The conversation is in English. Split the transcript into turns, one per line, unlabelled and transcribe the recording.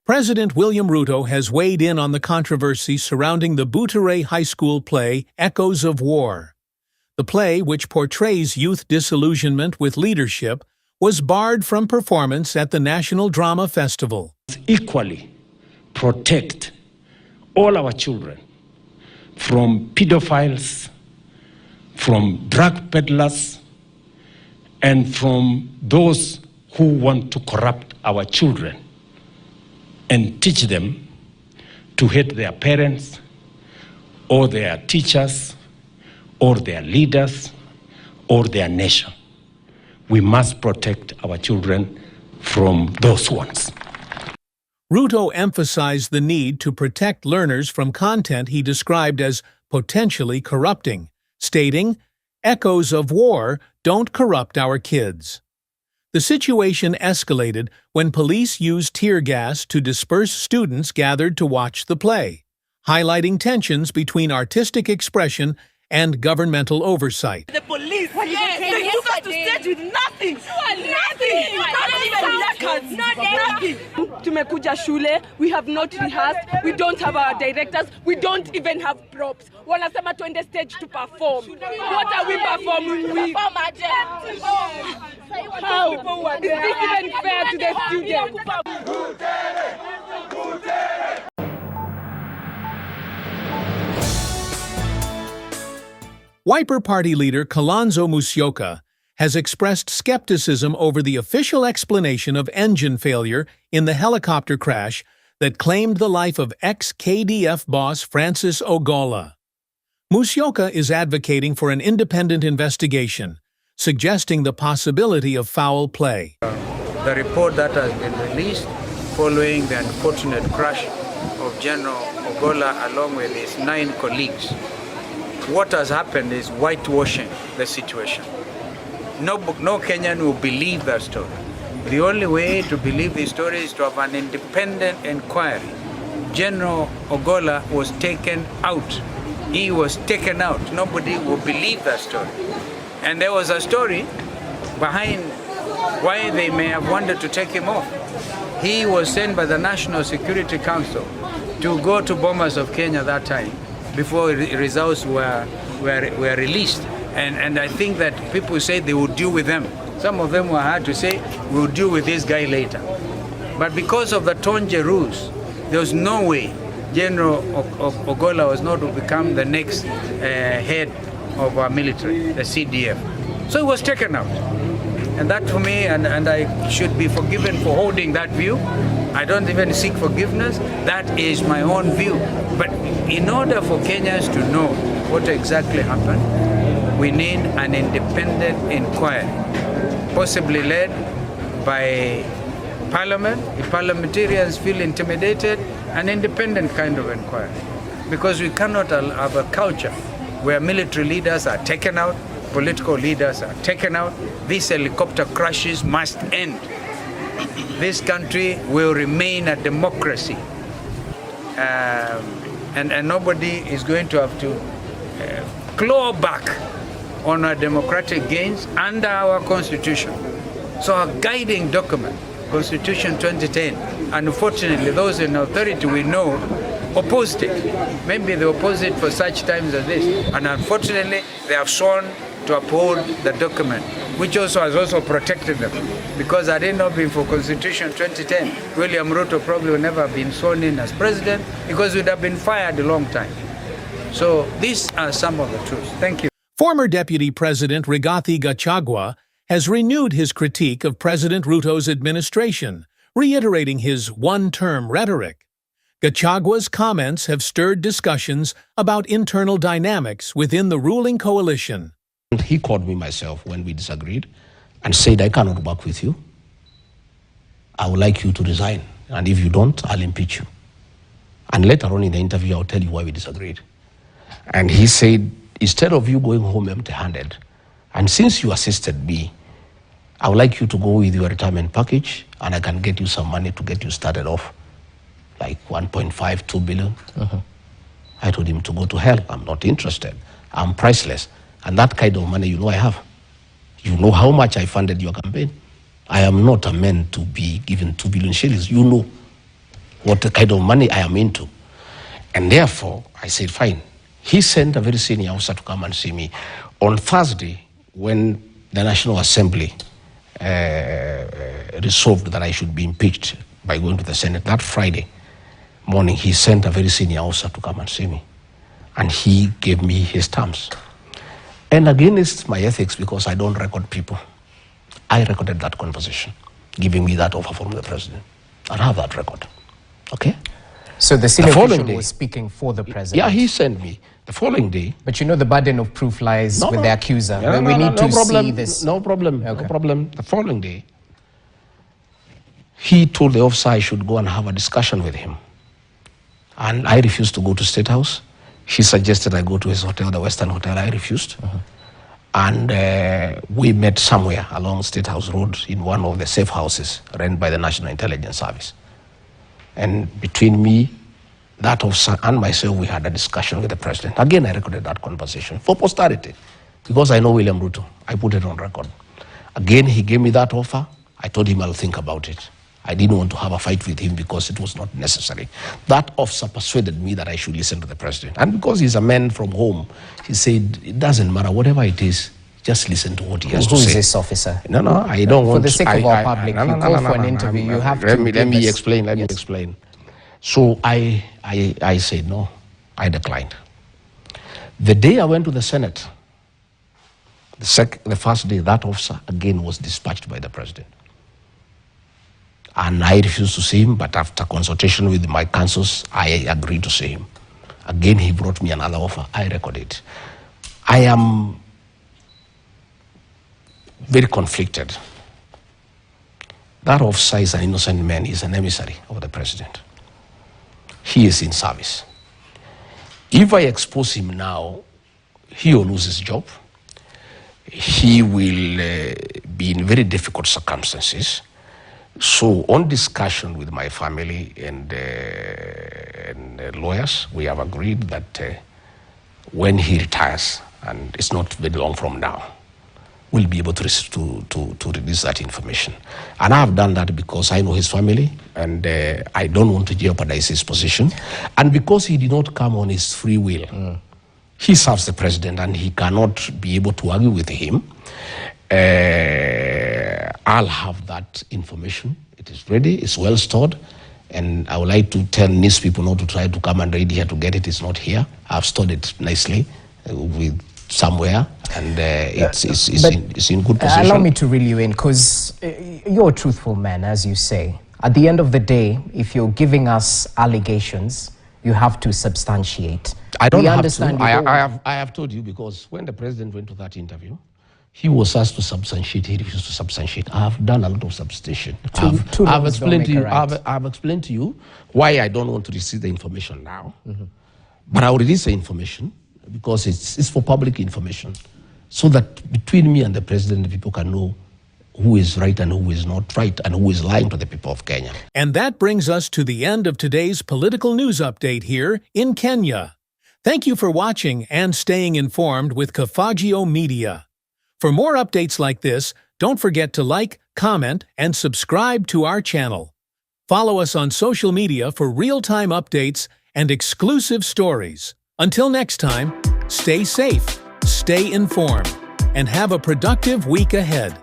President William Ruto has weighed in on the controversy surrounding the Butere High School play Echoes of War. The play, which portrays youth disillusionment with leadership, was barred from performance at the National Drama Festival.
Equally protect all our children from pedophiles, from drug peddlers, and from those who want to corrupt our children and teach them to hate their parents or their teachers or their leaders or their nation. We must protect our children from those ones.
Ruto emphasized the need to protect learners from content he described as potentially corrupting, stating, "Echoes of war don't corrupt our kids." The situation escalated when police used tear gas to disperse students gathered to watch the play, highlighting tensions between artistic expression and governmental oversight.
The police, they took us to stage with nothing. Nothing. Tumekuja shule, we have not rehearsed, we don't have our directors, we don't even have props. Wanasema tuende stage to perform. What are we performing with? How? Is this even fair to the students?
Wiper Party leader Kalonzo Musyoka has expressed skepticism over the official explanation of engine failure in the helicopter crash that claimed the life of ex-KDF boss Francis Ogolla. Musyoka is advocating for an independent investigation, suggesting the possibility of foul play.
The report that has been released following the unfortunate crash of General Ogolla along with his 9 colleagues. What has happened is whitewashing the situation. No Kenyan will believe that story. The only way to believe the story is to have an independent inquiry. General Ogolla was taken out. He was taken out. Nobody will believe that story. And there was a story behind why they may have wanted to take him off. He was sent by the National Security Council to go to bombers of Kenya that time, before results were released. And I think that people said they would deal with them. Some of them were hard to say, we'll deal with this guy later. But because of the Tonje rules, there was no way General Ogolla was not to become the next head of our military, the CDF. So he was taken out. And that for me, and I should be forgiven for holding that view. I don't even seek forgiveness. That is my own view. But in order for Kenyans to know what exactly happened, we need an independent inquiry, possibly led by Parliament. If parliamentarians feel intimidated, an independent kind of inquiry. Because we cannot have a culture where military leaders are taken out, political leaders are taken out. These helicopter crashes must end. This country will remain a democracy. And nobody is going to have to claw back on our democratic gains under our constitution. So our guiding document, Constitution 2010, unfortunately those in authority we know opposed it. Maybe they opposed it for such times as this. And unfortunately they have sworn to uphold the document, which also has also protected them. Because had it not been for Constitution 2010, William Ruto probably would never have been sworn in as president, because he would have been fired a long time. So these are some of the truths. Thank you.
Former Deputy President Rigathi Gachagua has renewed his critique of President Ruto's administration, reiterating his one-term rhetoric. Gachagua's comments have stirred discussions about internal dynamics within the ruling coalition.
He called me myself when we disagreed and said, I cannot work with you. I would like you to resign. And if you don't, I'll impeach you. And later on in the interview, I'll tell you why we disagreed. And he said, instead of you going home empty-handed, and since you assisted me, I would like you to go with your retirement package, and I can get you some money to get you started off, like 1.5, 2 billion. I told him to go to hell. I'm not interested. I'm priceless. And that kind of money, I have. You know how much I funded your campaign. I am not a man to be given 2 billion shillings. what kind of money I am into. And therefore, I said, fine. He sent a very senior officer to come and see me. On Thursday, when the National Assembly resolved that I should be impeached by going to the Senate, that Friday morning, he sent a very senior officer to come and see me. And he gave me his terms. And again, it's my ethics because I don't record people. I recorded that conversation, giving me that offer from the president. I have that record. Okay?
So the senior official was speaking for the president?
Yeah, he sent me. The following day...
But you know the burden of proof lies with the accuser. We need to see this.
No problem. The following day, he told the officer I should go and have a discussion with him. And I refused to go to State House. He suggested I go to his hotel, the Western Hotel. I refused. And we met somewhere along State House Road in one of the safe houses run by the National Intelligence Service. And between me, that officer, and myself, we had a discussion with the president. Again, I recorded that conversation for posterity because I know William Ruto. I put it on record. Again, he gave me that offer. I told him I'll think about it. I didn't want to have a fight with him because it was not necessary. That officer persuaded me that I should listen to the president. And because he's a man from home, he said, it doesn't matter, whatever it is, just listen to what he has to say.
Who is this officer?
No, I don't want to...
For the sake of our public, you call for an interview, you have to...
Let me explain. So I said no, I declined. The day I went to the Senate, the first day, that officer again was dispatched by the president. And I refused to see him, but after consultation with my counsels, I agreed to see him. Again, he brought me another offer. I recorded. I am very conflicted. That officer is an innocent man. He's an emissary of the president. He is in service. If I expose him now, he will lose his job. He will be in very difficult circumstances. So on discussion with my family and lawyers, we have agreed that when he retires, and it's not very long from now, we'll be able to release that information. And I have done that because I know his family and I don't want to jeopardize his position. And because he did not come on his free will, he serves the president and he cannot be able to argue with him. I'll have that information. It is ready, it's well stored, and I would like to tell these people not to try to come and read here to get it. It's not here. I've stored it nicely with somewhere, and it's in good position.
Allow me to reel you in, because you're a truthful man, as you say. At the end of the day, if you're giving us allegations, you have to substantiate.
I don't have to. I have told you, because when the president went to that interview, he was asked to substantiate. He refused to substantiate. I have done a lot of substantiation. I've explained to you why I don't want to receive the information now. But I will release the information because it's for public information, so that between me and the president, the people can know who is right and who is not right and who is lying to the people of Kenya.
And that brings us to the end of today's political news update here in Kenya. Thank you for watching and staying informed with Kafagio Media. For more updates like this, don't forget to like, comment, and subscribe to our channel. Follow us on social media for real-time updates and exclusive stories. Until next time, stay safe, stay informed, and have a productive week ahead.